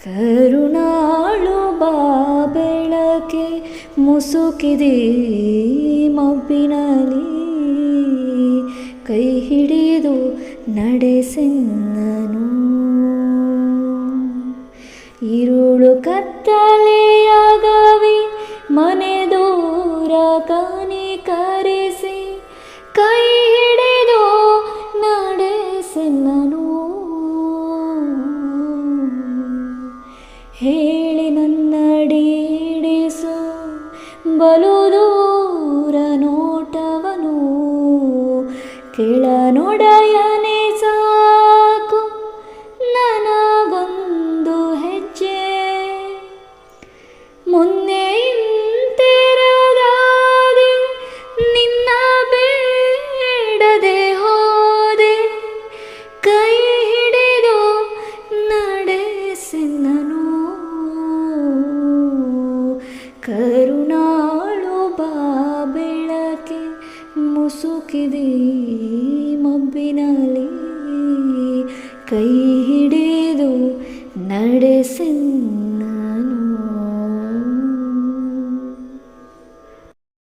ಕರುಣಾಳು ಬಾ ಬೆಳಕೆ ಮುಸುಕಿದೆ ಮಬ್ಬಿನಲ್ಲಿ, ಕೈ ಹಿಡಿದು ನಡೆಸೆನ್ನನು. ഇരുಳು ಕತ್ತಲೆಯಾಗವಿ ಮನೆ ದೂರ ಕನಿಕರಿಸಿ, ಕೈ ಹಿಡಿದು ನಡೆಸೆನ್ನನು. ಹೇಳಿ ನನ್ನಡಿಡಿಸು ಬಲು ದೂರ ನೋಟವನು, ಕೆಳನೊಡೆಯನೆ ಸಾಕು ನನಗೊಂದು ಹೆಜ್ಜೆ, ಮುನ್ನೆಯಿಂತೆರಗಾದೆ ನಿನ್ನ ಬೇಡದೆ ಹೋದೆ, ಕೈ ಹಿಡಿದು ನಡೆಸೆನ್ನನು. ಕರುಣಾಳು ಬಾ ಬೆಳಕೆ ಮುಸುಕಿದೆ ಮಬ್ಬಿನಲ್ಲಿ, ಕೈ ಹಿಡಿದು ನಡೆಸೆನ್ನನು.